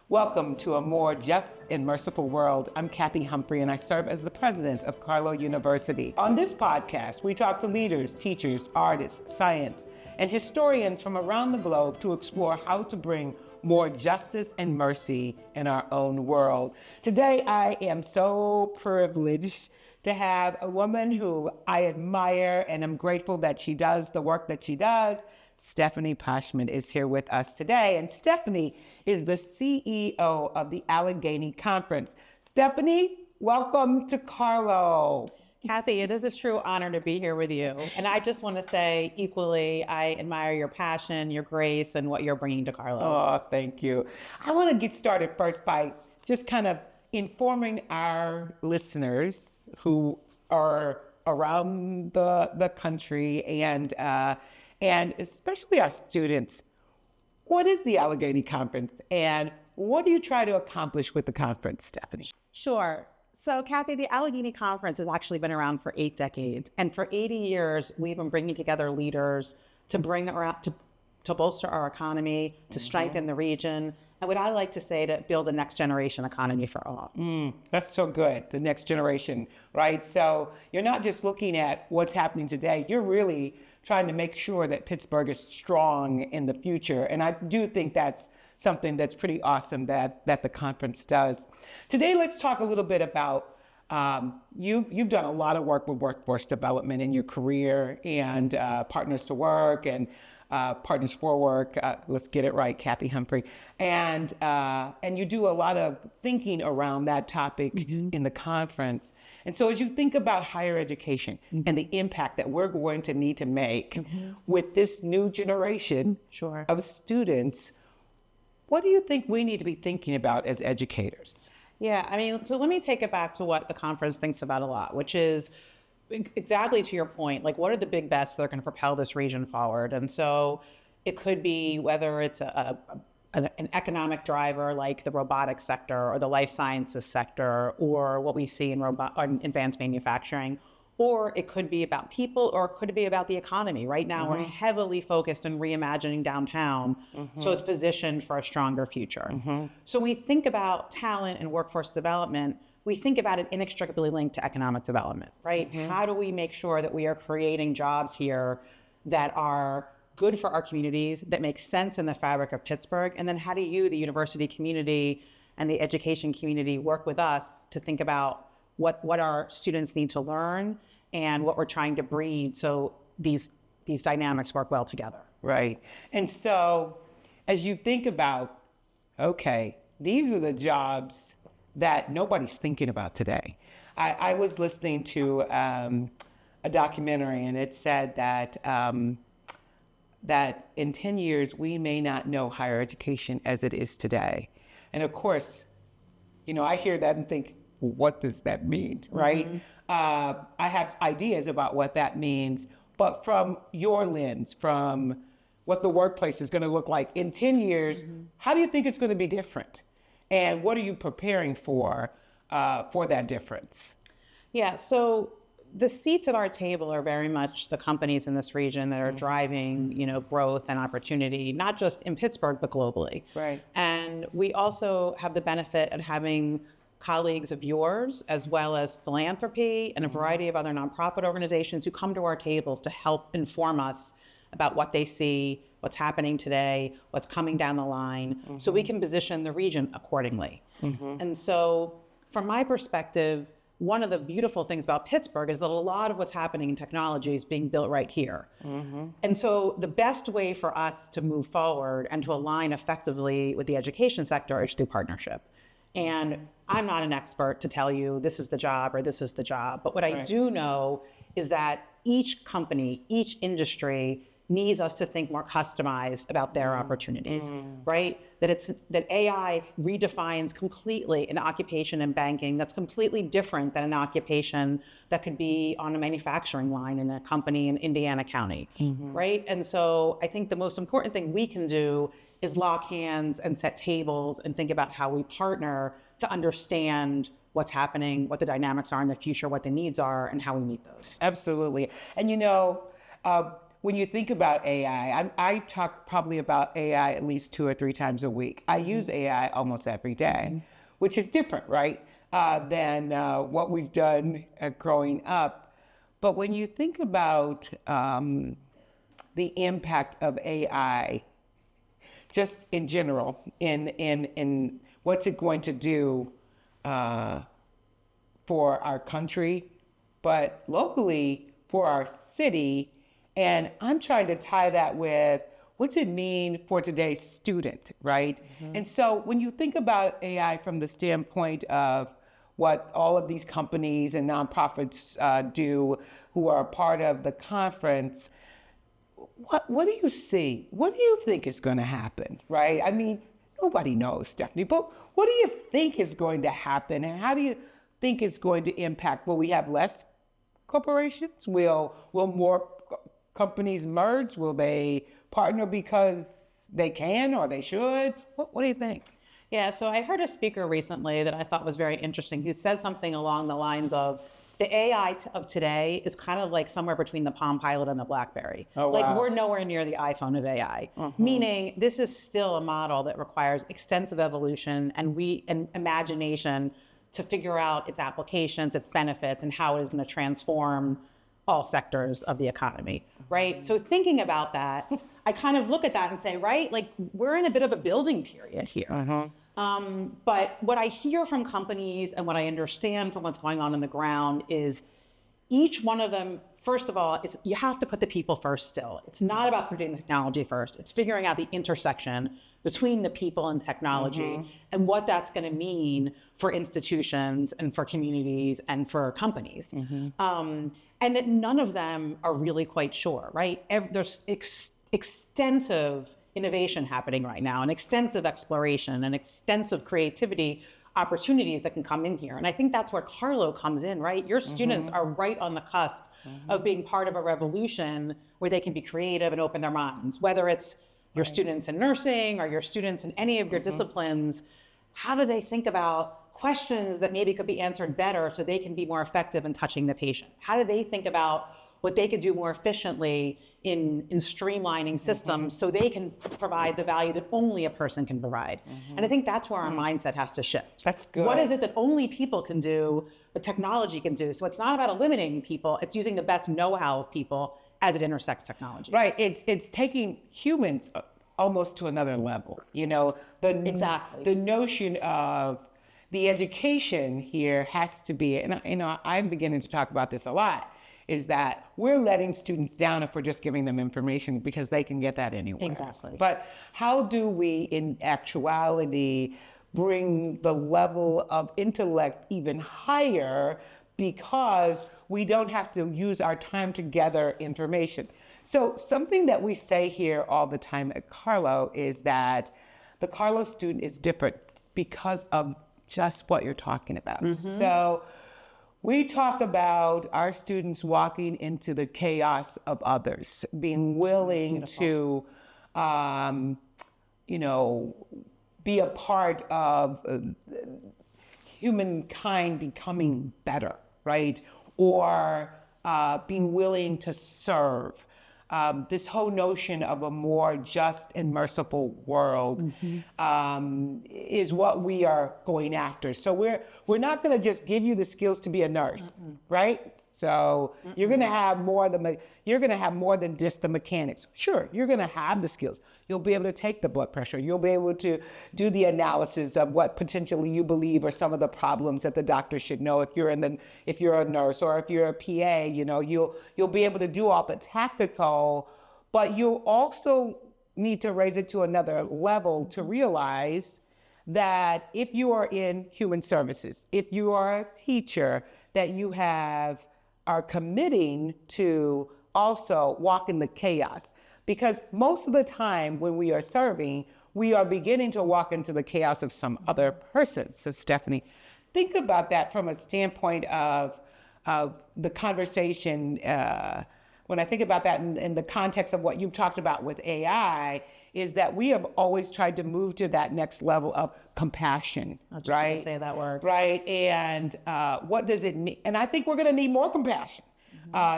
Welcome to a more just and merciful world. I'm Kathy Humphrey, and I serve as the president of Carlow University. On this podcast, we talk to leaders, teachers, artists, science, and historians from around the globe to explore how to bring more justice and mercy in our own world. Today, I am so privileged to have a woman who I admire and I'm grateful that she does the work that she does. Stefani Pashman is here with us today, and Stefani is the CEO of the Allegheny Conference. Stefani, welcome to Carlow. Kathy, it is a true honor to be here with you. And I just want to say equally, I admire your passion, your grace, and what you're bringing to Carlow. Oh, thank you. I want to get started first by just kind of informing our listeners who are around the country and especially our students, what is the Allegheny Conference and what do you try to accomplish with the conference, Stefani? Sure. So Kathy, the Allegheny Conference has actually been around for 8 decades. And for 80 years, we've been bringing together leaders to bring around, to bolster our economy, to strengthen the region, and what I like to say, to build a next generation economy for all. That's so good, the next generation, right? So you're not just looking at what's happening today, you're really trying to make sure that Pittsburgh is strong in the future. And I do think that's something that's pretty awesome that the conference does. Today, let's talk a little bit about, you've done a lot of work with workforce development in your career and Partners to Work and Partners for Work, let's get it right, Kathy Humphrey. And you do a lot of thinking around that topic in the conference. And so as you think about higher education and the impact that we're going to need to make with this new generation of students, what do you think we need to be thinking about as educators? Yeah, I mean, so let me take it back to what the conference thinks about a lot, which is exactly to your point, like what are the big bets that are going to propel this region forward? And so it could be whether it's an economic driver like the robotics sector or the life sciences sector or what we see in advanced manufacturing, or it could be about people, or it could be about the economy. Right now, we're heavily focused on reimagining downtown, so it's positioned for a stronger future. So when we think about talent and workforce development, we think about it inextricably linked to economic development, right? How do we make sure that we are creating jobs here that are good for our communities, that make sense in the fabric of Pittsburgh? And then how do you, the university community and the education community, work with us to think about what our students need to learn and what we're trying to breed so these dynamics work well together? Right. And so as you think about, okay, these are the jobs that nobody's thinking about today. I was listening to a documentary, and it said that that in 10 years, we may not know higher education as it is today. And of course, I hear that and think, well, what does that mean, right? I have ideas about what that means, but from your lens, from what the workplace is going to look like in 10 years, how do you think it's going to be different? And what are you preparing for that difference? Yeah, so the seats at our table are very much the companies in this region that are driving, growth and opportunity, not just in Pittsburgh, but globally. Right. And we also have the benefit of having colleagues of yours, as well as philanthropy and a variety of other nonprofit organizations who come to our tables to help inform us about what they see, what's happening today, what's coming down the line, so we can position the region accordingly. And so from my perspective, one of the beautiful things about Pittsburgh is that a lot of what's happening in technology is being built right here. And so the best way for us to move forward and to align effectively with the education sector is through partnership. And I'm not an expert to tell you this is the job or this is the job, but what I do know is that each company, each industry needs us to think more customized about their opportunities, right? That AI redefines completely an occupation in banking that's completely different than an occupation that could be on a manufacturing line in a company in Indiana County, right? And so I think the most important thing we can do is lock hands and set tables and think about how we partner to understand what's happening, what the dynamics are in the future, what the needs are, and how we meet those. Absolutely. And when you think about AI, I talk probably about AI at least 2 or 3 times a week. I use AI almost every day, which is different, right, than what we've done growing up. But when you think about the impact of AI, just in general, in what's it going to do for our country, but locally for our city. And I'm trying to tie that with what's it mean for today's student, right? And so when you think about AI from the standpoint of what all of these companies and nonprofits do who are a part of the conference, what do you see? What do you think is going to happen, right? I mean, nobody knows, Stephanie, but what do you think is going to happen, and how do you think it's going to impact? Will we have less corporations? Will more companies merge? Will they partner because they can or they should? What do you think? Yeah, so I heard a speaker recently that I thought was very interesting who said something along the lines of, the AI of today is kind of like somewhere between the Palm Pilot and the BlackBerry. Oh, like wow. we're nowhere near the iPhone of AI, meaning this is still a model that requires extensive evolution and imagination to figure out its applications, its benefits, and how it is going to transform all sectors of the economy, right? So thinking about that, I kind of look at that and say, right, like we're in a bit of a building period here. But what I hear from companies and what I understand from what's going on the ground is each one of them, first of all, you have to put the people first still. It's not about putting the technology first. It's figuring out the intersection between the people and technology and what that's going to mean for institutions and for communities and for companies. And that none of them are really quite sure, right? There's extensive innovation happening right now, and extensive exploration and extensive creativity opportunities that can come in here. And I think that's where Carlo comes in, right? Your students are right on the cusp of being part of a revolution where they can be creative and open their minds, whether it's your students in nursing or your students in any of your disciplines. How do they think about questions that maybe could be answered better so they can be more effective in touching the patient? How do they think about what they could do more efficiently in streamlining systems so they can provide the value that only a person can provide? And I think that's where our mindset has to shift. That's good. What is it that only people can do, but technology can do? So it's not about eliminating people, it's using the best know-how of people as it intersects technology. Right, it's taking humans almost to another level. You know, the notion of the education here has to be, and I'm beginning to talk about this a lot, is that we're letting students down if we're just giving them information because they can get that anywhere. Exactly. But how do we, in actuality, bring the level of intellect even higher because we don't have to use our time to gather information? So something that we say here all the time at Carlo is that the Carlo student is different because of just what you're talking about. So we talk about our students walking into the chaos of others, being willing to, be a part of humankind becoming better, right? Or being willing to serve. This whole notion of a more just and merciful world is what we are going after. So we're not going to just give you the skills to be a nurse, right? So you're going to have more than just the mechanics. Sure, you're going to have the skills. You'll be able to take the blood pressure. You'll be able to do the analysis of what potentially you believe are some of the problems that the doctor should know. If you're a nurse or if you're a PA, you'll be able to do all the tactical, but you'll also need to raise it to another level to realize that if you are in human services, if you are a teacher, that you are committing to also walk in the chaos. Because most of the time when we are serving, we are beginning to walk into the chaos of some other person. So Stephanie, think about that from a standpoint of the conversation. When I think about that in the context of what you've talked about with AI, is that we have always tried to move to that next level of compassion, I was just right? going to say that word. Right, and what does it mean? And I think we're going to need more compassion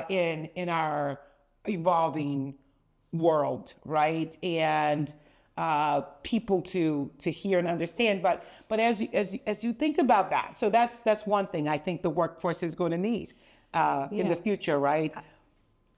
in our evolving world, right? And people to hear and understand. But as you think about that, so that's one thing I think the workforce is going to need in the future, right?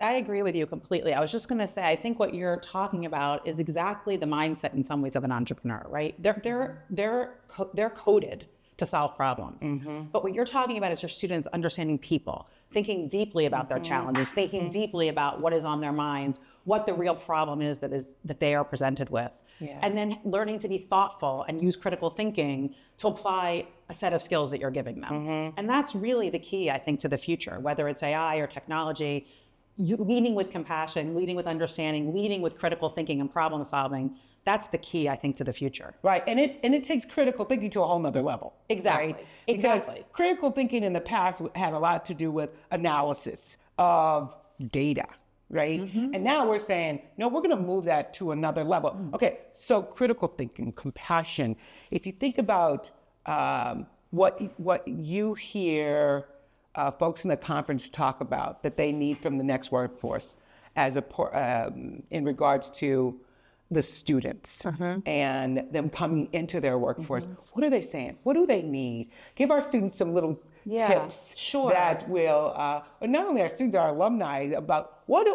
I agree with you completely. I was just going to say, I think what you're talking about is exactly the mindset in some ways of an entrepreneur, right? They're coded to solve problems. But what you're talking about is your students understanding people, thinking deeply about their challenges, thinking deeply about what is on their minds, what the real problem is that they are presented with. And then learning to be thoughtful and use critical thinking to apply a set of skills that you're giving them. And that's really the key, I think, to the future, whether it's AI or technology. Leading with compassion, leading with understanding, leading with critical thinking and problem solving. That's the key, I think, to the future. Right, and it takes critical thinking to a whole nother level. Exactly, right? exactly. Because critical thinking in the past had a lot to do with analysis of data, right? And now we're saying, no, we're going to move that to another level. Okay, so critical thinking, compassion. If you think about what you hear folks in the conference talk about that they need from the next workforce as in regards to the students and them coming into their workforce. What are they saying? What do they need? Give our students some little tips that will, not only our students, our alumni, about what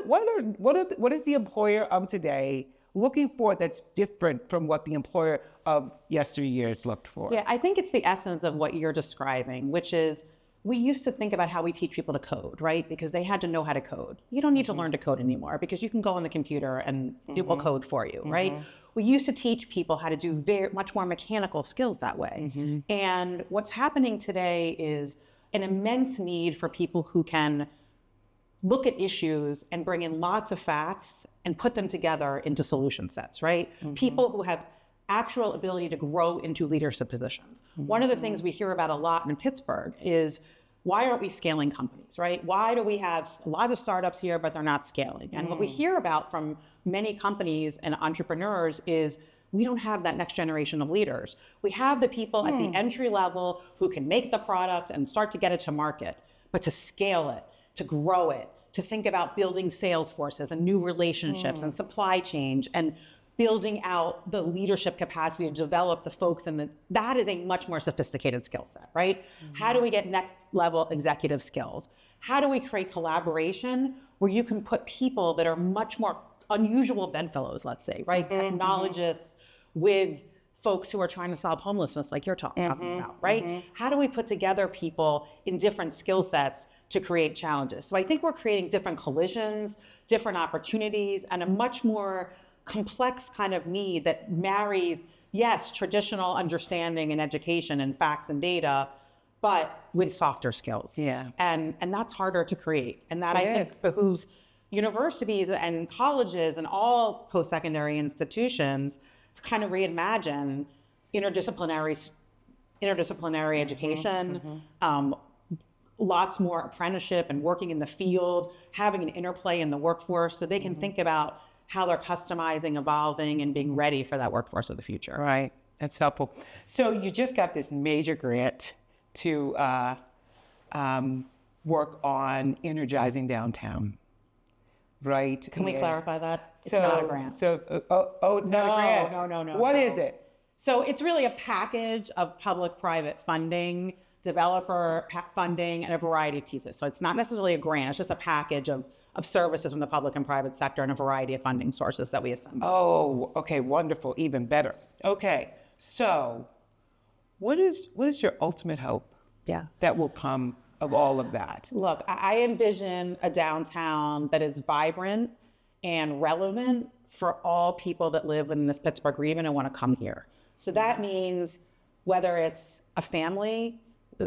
is the employer of today looking for that's different from what the employer of yesteryears looked for? Yeah, I think it's the essence of what you're describing, which is we used to think about how we teach people to code, right? Because they had to know how to code. You don't need to learn to code anymore because you can go on the computer and it will code for you, right? We used to teach people how to do much more mechanical skills that way. And what's happening today is an immense need for people who can look at issues and bring in lots of facts and put them together into solution sets, right? People who have actual ability to grow into leadership positions. One of the things we hear about a lot in Pittsburgh is, why aren't we scaling companies, right? Why do we have a lot of startups here, but they're not scaling? And what we hear about from many companies and entrepreneurs is, we don't have that next generation of leaders. We have the people at the entry level who can make the product and start to get it to market, but to scale it, to grow it, to think about building sales forces and new relationships and supply chain and building out the leadership capacity to develop the folks, and that is a much more sophisticated skill set, right? How do we get next level executive skills? How do we create collaboration where you can put people that are much more unusual bedfellows, let's say, right? Technologists with folks who are trying to solve homelessness like you're talking about, right? How do we put together people in different skill sets to create challenges? So I think we're creating different collisions, different opportunities, and a much more complex kind of need that marries, yes, traditional understanding and education and facts and data, but with softer skills. And that's harder to create. And that I think behooves universities and colleges and all post-secondary institutions to kind of reimagine interdisciplinary education, lots more apprenticeship and working in the field, having an interplay in the workforce so they can think about how they're customizing, evolving, and being ready for that workforce of the future. Right, that's helpful. So you just got this major grant to work on energizing downtown, right? Can we clarify that? It's not a grant. It's not a grant? No. What is it? So it's really a package of public-private funding, developer funding, and a variety of pieces. So it's not necessarily a grant, it's just a package of services from the public and private sector and a variety of funding sources that we assemble. Oh, okay, wonderful, even better. Okay, so what is your ultimate hope that will come of all of that? Look, I envision a downtown that is vibrant and relevant for all people that live in this Pittsburgh region and want to come here. So that means whether it's a family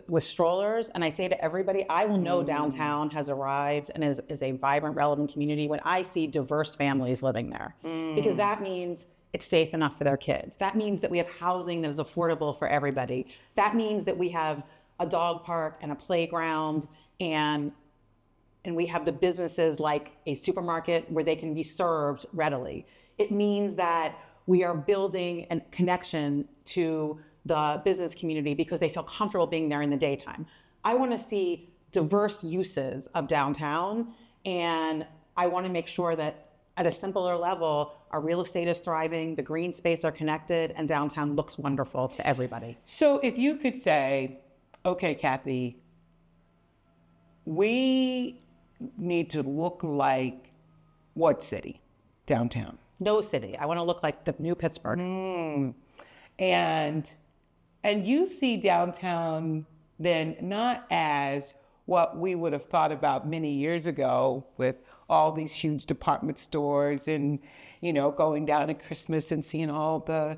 with strollers, and I say to everybody, I will know downtown has arrived and is a vibrant, relevant community when I see diverse families living there. Because that means it's safe enough for their kids. That means that we have housing that is affordable for everybody. That means that we have a dog park and a playground, and we have the businesses like a supermarket where they can be served readily. It means that we are building a connection to the business community because they feel comfortable being there in the daytime. I want to see diverse uses of downtown and I want to make sure that at a simpler level, our real estate is thriving, the green space are connected, and downtown looks wonderful to everybody. So if you could say, okay, Kathy, we need to look like what city? Downtown. No city. I want to look like the new Pittsburgh. And you see downtown then not as what we would have thought about many years ago with all these huge department stores and, you know, going down at Christmas and seeing all the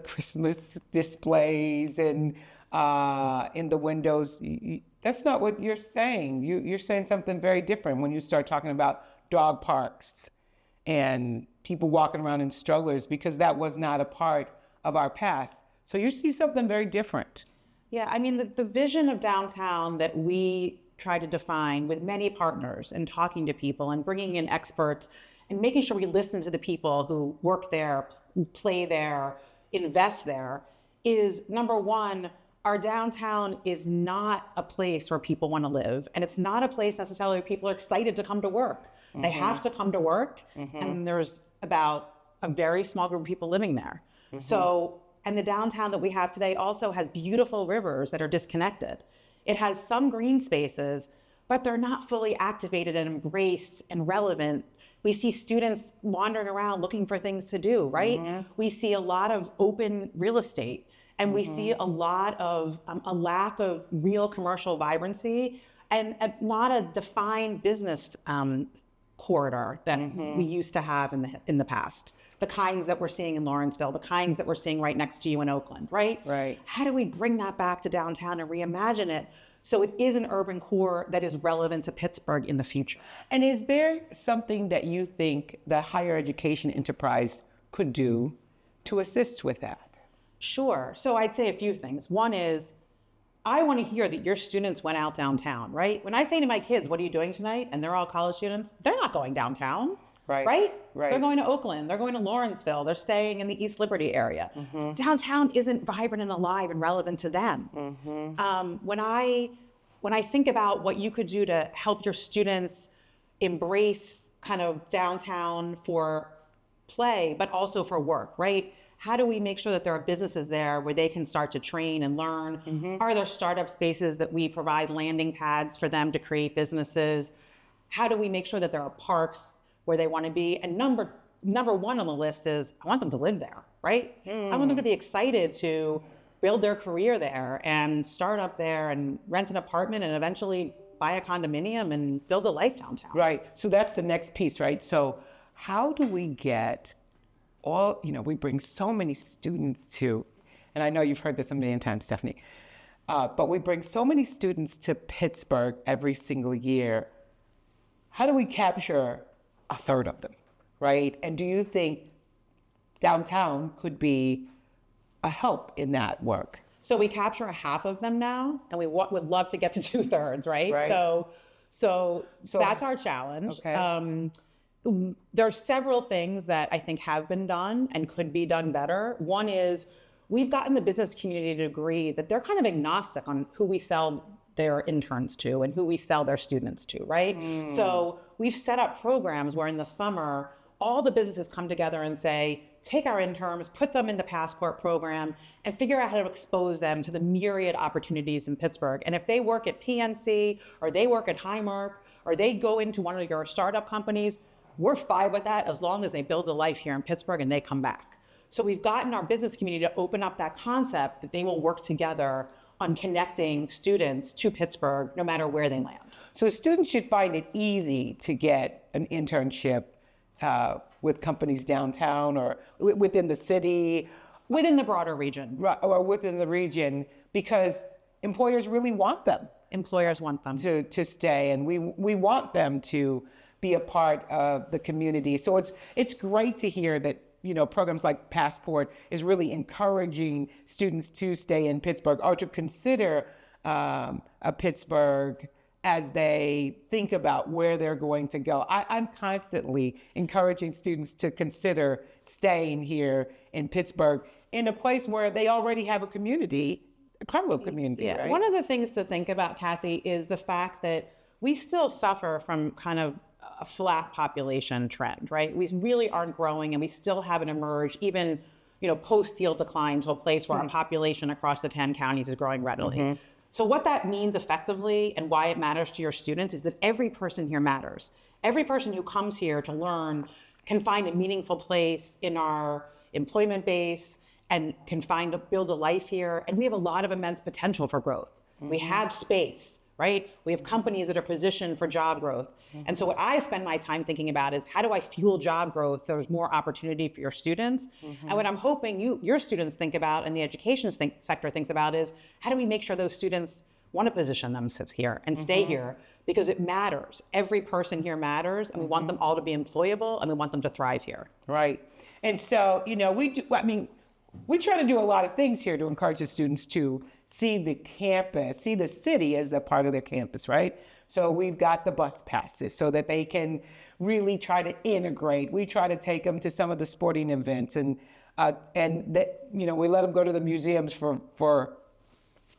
Christmas displays and in the windows. That's not what you're saying. You're saying something very different when you start talking about dog parks and people walking around in strollers, because that was not a part of our past. So you see something very different. Yeah, I mean, the vision of downtown that we try to define with many partners and talking to people and bringing in experts and making sure we listen to the people who work there, who play there, invest there, is number one, our downtown is not a place where people want to live. And it's not a place necessarily where people are excited to come to work. They have to come to work, and there's about a very small group of people living there. So, and the downtown that we have today also has beautiful rivers that are disconnected. It has some green spaces, but they're not fully activated and embraced and relevant. We see students wandering around looking for things to do, right? We see a lot of open real estate, and we see a lot of a lack of real commercial vibrancy and not a defined business corridor that we used to have in the past. The kinds that we're seeing in Lawrenceville, the kinds that we're seeing right next to you in Oakland, right? Right. How do we bring that back to downtown and reimagine it so it is an urban core that is relevant to Pittsburgh in the future? And is there something that you think the higher education enterprise could do to assist with that? Sure. So I'd say a few things. One is, I want to hear that your students went out downtown, right? When I say to my kids, what are you doing tonight? And they're all college students, they're not going downtown. Right? They're going to Oakland. They're going to Lawrenceville. They're staying in the East Liberty area. Downtown isn't vibrant and alive and relevant to them. When I think about what you could do to help your students embrace kind of downtown for play, but also for work, right? How do we make sure that there are businesses there where they can start to train and learn? Are there startup spaces that we provide landing pads for them to create businesses? How do we make sure that there are parks where they want to be? And number one on the list is, I want them to live there, right? I want them to be excited to build their career there and start up there and rent an apartment and eventually buy a condominium and build a life downtown. Right. So that's the next piece, right? So how do we get all, we bring so many students to, and I know you've heard this a million times, Stephanie, but we bring so many students to Pittsburgh every single year. How do we capture a third of them, right? And do you think downtown could be a help in that work? So we capture a half of them now, and we would love to get to 2/3, right? So that's our challenge. Okay. There are several things that I think have been done and could be done better. One is, we've gotten the business community to agree that they're kind of agnostic on who we sell their interns to and who we sell their students to, right? So we've set up programs where in the summer, all the businesses come together and say, take our interns, put them in the Passport program, and figure out how to expose them to the myriad opportunities in Pittsburgh. And if they work at PNC, or they work at Highmark, or they go into one of your startup companies, we're fine with that as long as they build a life here in Pittsburgh and they come back. So we've gotten our business community to open up that concept that they will work together on connecting students to Pittsburgh, no matter where they land. So students should find it easy to get an internship with companies downtown or within the city. Within the broader region. Or within the region, because employers really want them. Employers want them. To stay, and we want them to be a part of the community. So it's great to hear that programs like Passport is really encouraging students to stay in Pittsburgh or to consider a Pittsburgh as they think about where they're going to go. I'm constantly encouraging students to consider staying here in Pittsburgh, in a place where they already have a community, a Carlo community. Yeah. Right? One of the things to think about, Kathy, is the fact that we still suffer from kind of a flat population trend, right? We really aren't growing, and we still haven't emerged, even post-deal decline, to a place where our population across the 10 counties is growing readily. So what that means effectively, and why it matters to your students, is that every person here matters. Every person who comes here to learn can find a meaningful place in our employment base and can build a life here. And we have a lot of immense potential for growth. We have space, right? We have companies that are positioned for job growth. And so what I spend my time thinking about is, how do I fuel job growth so there's more opportunity for your students? And what I'm hoping your students think about, and the education sector thinks about, is how do we make sure those students want to position themselves here and stay here, because it matters. Every person here matters, and we want them all to be employable, and we want them to thrive here. Right. And so, we try to do a lot of things here to encourage the students to see the campus, see the city as a part of their campus, right? So we've got the bus passes so that they can really try to integrate. We try to take them to some of the sporting events, and we let them go to the museums for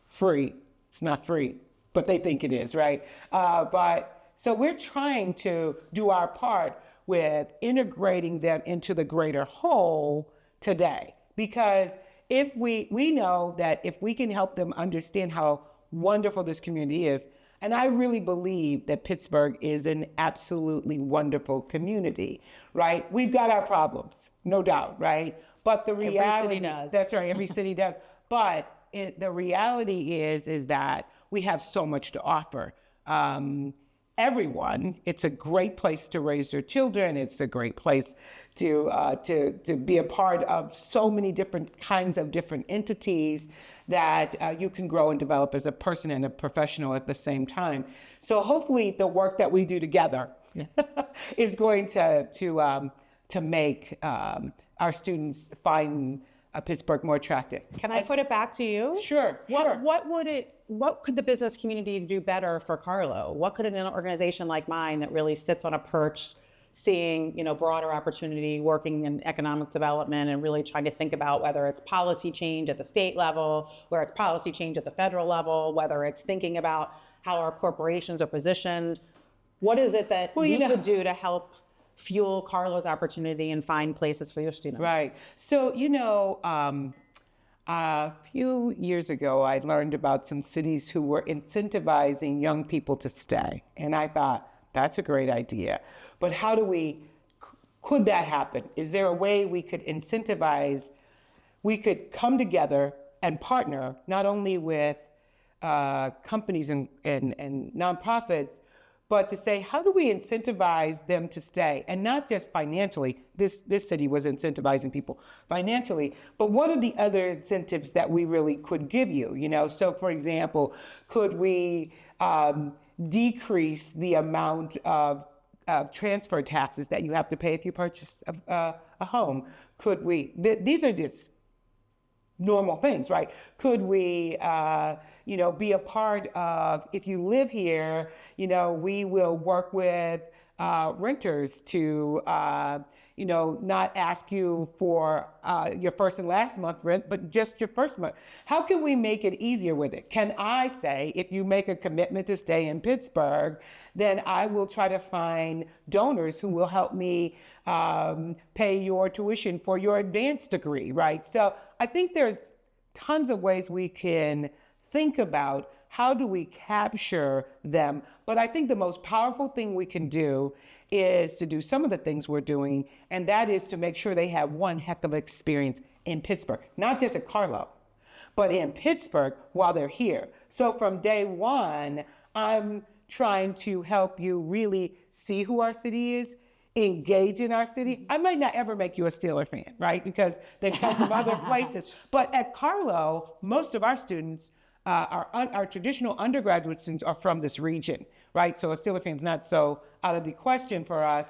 free. It's not free, but they think it is, right? So we're trying to do our part with integrating them into the greater whole today, because if we know that if we can help them understand how wonderful this community is, and I really believe that Pittsburgh is an absolutely wonderful community, right? We've got our problems, no doubt, right? But the reality, every city does. That's right, every city does. But the reality is that we have so much to offer. Everyone, it's a great place to raise their children. It's a great place to be a part of so many different kinds of different entities that you can grow and develop as a person and a professional at the same time. So hopefully the work that we do together is going to make our students find Pittsburgh more attractive. Can I put it back to you? Sure. What could the business community do better for Carlo? What could an organization like mine, that really sits on a perch, seeing broader opportunity, working in economic development, and really trying to think about whether it's policy change at the state level, whether it's policy change at the federal level, whether it's thinking about how our corporations are positioned, what is it that you could do to help fuel Carlo's opportunity and find places for your students? Right. So, a few years ago, I learned about some cities who were incentivizing young people to stay. And I thought, that's a great idea. But could that happen? Is there a way we could incentivize, we could come together and partner not only with companies and nonprofits, but to say, how do we incentivize them to stay? And not just financially. This city was incentivizing people financially, but what are the other incentives that we really could give you? So for example, could we decrease the amount of transfer taxes that you have to pay if you purchase a home? Could we, these are just normal things, right? Could we, be a part of, if you live here, we will work with renters to, not ask you for your first and last month rent, but just your first month. How can we make it easier with it? Can I say, if you make a commitment to stay in Pittsburgh, then I will try to find donors who will help me pay your tuition for your advanced degree, right? So I think there's tons of ways we can think about how do we capture them. But I think the most powerful thing we can do is to do some of the things we're doing, and that is to make sure they have one heck of an experience in Pittsburgh, not just at Carlo, but in Pittsburgh while they're here. So from day one, I'm trying to help you really see who our city is, engage in our city. I might not ever make you a Steeler fan, right? Because they come from other places. But at Carlo, most of our students, our traditional undergraduate students, are from this region, right? So a Steeler fan's not so out of the question for us.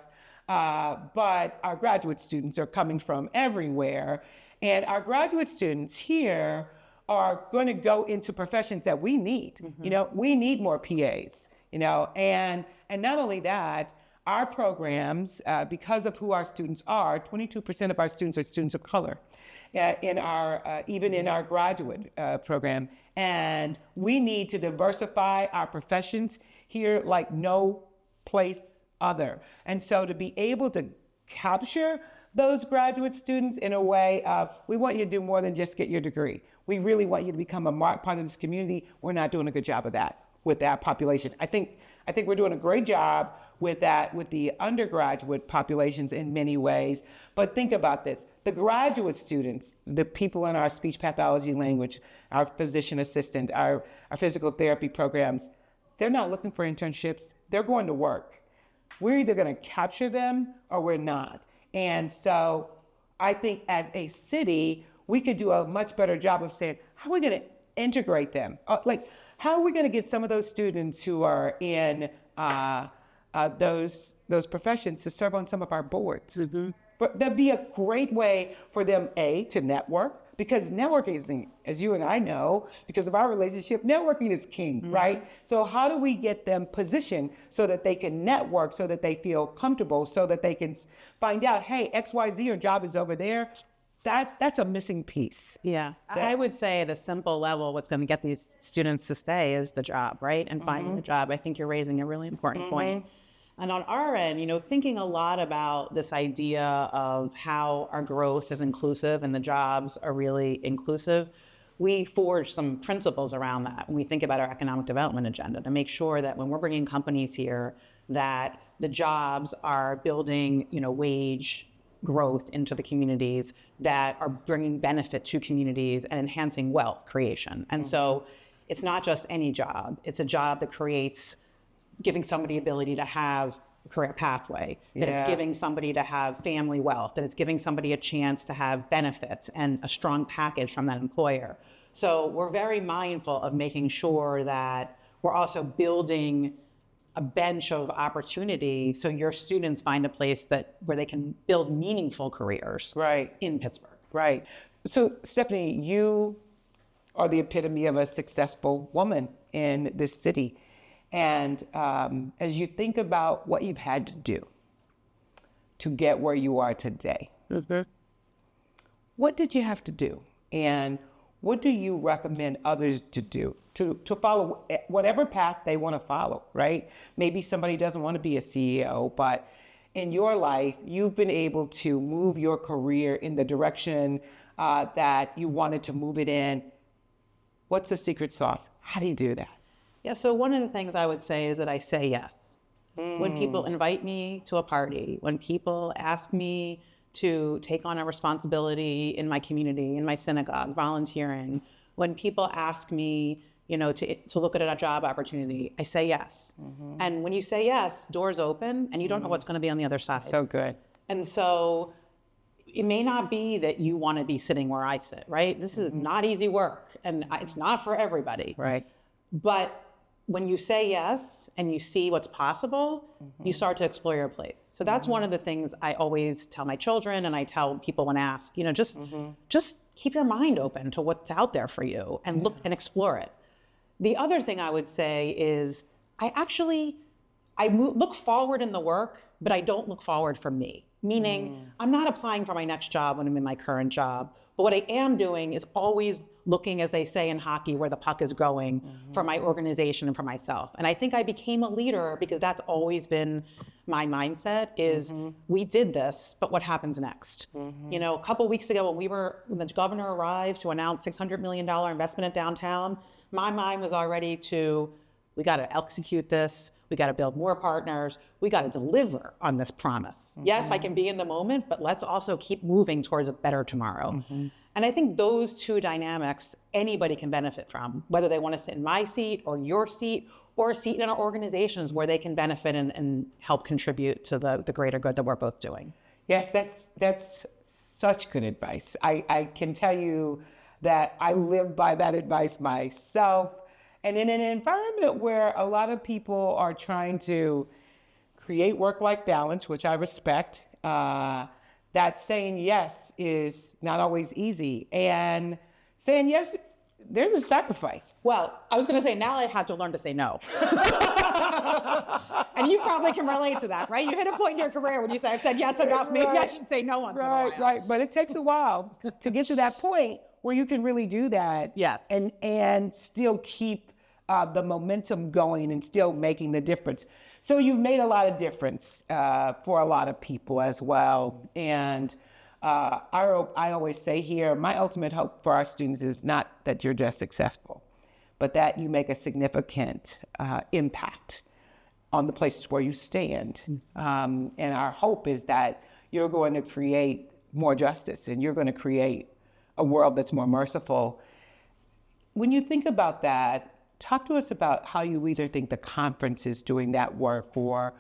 But our graduate students are coming from everywhere. And our graduate students here are going to go into professions that we need. Mm-hmm. We need more PAs, and not only that, our programs, because of who our students are, 22% of our students are students of color even in our graduate program. And we need to diversify our professions here like no place other. And so to be able to capture those graduate students in a way of, we want you to do more than just get your degree. We really want you to become a part of this community. We're not doing a good job of that with that population. I think we're doing a great job with that, with the undergraduate populations in many ways. But think about this. The graduate students, the people in our speech pathology language, our physician assistant, our physical therapy programs, they're not looking for internships. They're going to work. We're either going to capture them or we're not. And so I think as a city, we could do a much better job of saying, how are we going to integrate them? How are we going to get some of those students who are in those professions to serve on some of our boards? Mm-hmm. But that'd be a great way for them, to network, because networking is, as you and I know, because of our relationship, networking is king, mm-hmm. right? So how do we get them positioned so that they can network, so that they feel comfortable, so that they can find out, hey, XYZ, your job is over there. That's a missing piece. Yeah. I would say at a simple level, what's going to get these students to stay is the job, right? And finding the job. I think you're raising a really important point. And on our end, thinking a lot about this idea of how our growth is inclusive and the jobs are really inclusive, we forge some principles around that when we think about our economic development agenda to make sure that when we're bringing companies here, that the jobs are building, wage growth into the communities, that are bringing benefit to communities and enhancing wealth creation. And so it's not just any job, it's a job that creates giving somebody ability to have a career pathway, that it's giving somebody to have family wealth, that it's giving somebody a chance to have benefits and a strong package from that employer. So we're very mindful of making sure that we're also building a bench of opportunity so your students find a place where they can build meaningful careers in Pittsburgh. Right. So Stephanie, you are the epitome of a successful woman in this city. And as you think about what you've had to do to get where you are today, what did you have to do? And what do you recommend others to do to follow whatever path they want to follow, right? Maybe somebody doesn't want to be a CEO, but in your life, you've been able to move your career in the direction that you wanted to move it in. What's the secret sauce? How do you do that? Yeah, so one of the things I would say is that I say yes. When people invite me to a party, when people ask me to take on a responsibility in my community, in my synagogue, volunteering, when people ask me, to look at a job opportunity, I say yes. And when you say yes, doors open and you don't know what's going to be on the other side. So good. And so it may not be that you want to be sitting where I sit, right? This is not easy work and it's not for everybody. Right. But when you say yes and you see what's possible, you start to explore your place. So that's one of the things I always tell my children and I tell people when asked, just keep your mind open to what's out there for you and look and explore it. The other thing I would say is I look forward in the work, but I don't look forward for me. Meaning I'm not applying for my next job when I'm in my current job. But what I am doing is always looking, as they say in hockey, where the puck is going for my organization and for myself. And I think I became a leader because that's always been my mindset is we did this, but what happens next? A couple of weeks ago when the governor arrived to announce $600 million investment in downtown, my mind was already we got to execute this. We got to build more partners. We got to deliver on this promise. Yes, I can be in the moment, but let's also keep moving towards a better tomorrow. And I think those two dynamics, anybody can benefit from, whether they want to sit in my seat or your seat or a seat in our organizations where they can benefit and help contribute to the greater good that we're both doing. Yes, that's such good advice. I can tell you that I live by that advice myself. And in an environment where a lot of people are trying to create work-life balance, which I respect, that saying yes is not always easy. And saying yes, there's a sacrifice. Well, I was going to say, now I have to learn to say no. And you probably can relate to that, right? You hit a point in your career when you say, I've said yes enough, maybe I should say no once in a while. Right, but it takes a while to get to that point where you can really do that. Yes. And still keep the momentum going and still making the difference. So you've made a lot of difference for a lot of people as well. And I always say here, my ultimate hope for our students is not that you're just successful, but that you make a significant impact on the places where you stand. And our hope is that you're going to create more justice and you're going to create a world that's more merciful. When you think about that, talk to us about how you either think the conference is doing that work or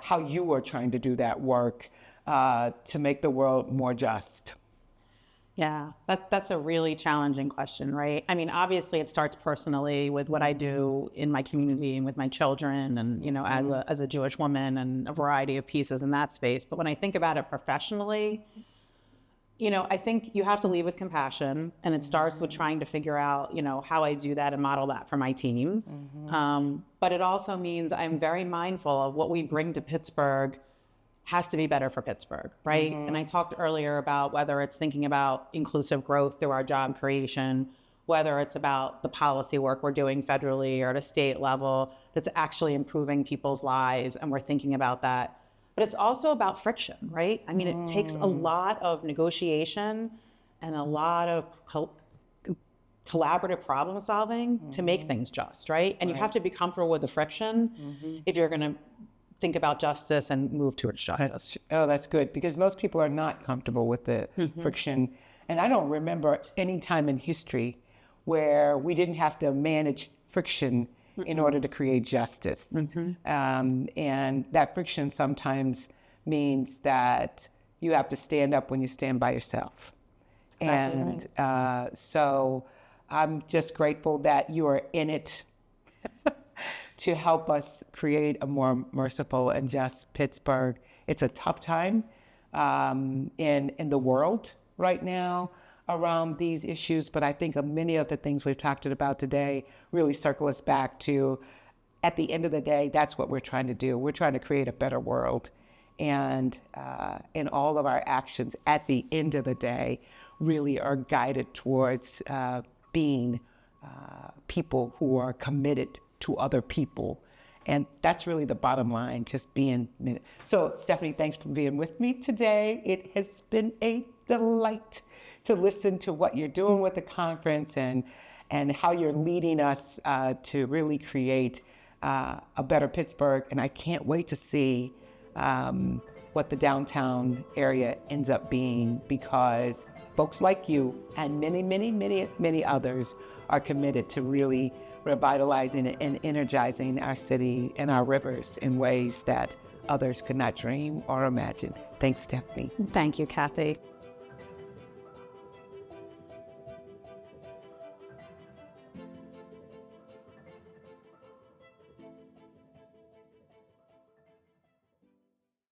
how you are trying to do that work to make the world more just. Yeah, that's a really challenging question, right? I mean, obviously it starts personally with what I do in my community and with my children and, you know, as a Jewish woman and a variety of pieces in that space. But when I think about it professionally, you know, I think you have to lead with compassion, and it starts with trying to figure out, you know, how I do that and model that for my team. But it also means I'm very mindful of what we bring to Pittsburgh has to be better for Pittsburgh, right? And I talked earlier about whether it's thinking about inclusive growth through our job creation, whether it's about the policy work we're doing federally or at a state level that's actually improving people's lives, and we're thinking about that. But it's also about friction, right? I mean, it takes a lot of negotiation and a lot of collaborative problem solving to make things just, right? And you have to be comfortable with the friction if you're going to think about justice and move towards justice. That's good, because most people are not comfortable with the friction. And I don't remember any time in history where we didn't have to manage friction in order to create justice. And that friction sometimes means that you have to stand up when you stand by yourself. And so I'm just grateful that you are in it to help us create a more merciful and just Pittsburgh. It's a tough time in the world right now around these issues, but I think many of the things we've talked about today really circle us back to, at the end of the day, that's what we're trying to do. We're trying to create a better world. And in all of our actions, at the end of the day, really are guided towards being people who are committed to other people. And that's really the bottom line, just being. So Stephanie, thanks for being with me today. It has been a delight to listen to what you're doing with the conference and how you're leading us to really create a better Pittsburgh. And I can't wait to see what the downtown area ends up being, because folks like you and many, many, many, many others are committed to really revitalizing and energizing our city and our rivers in ways that others could not dream or imagine. Thanks, Stephanie. Thank you, Kathy.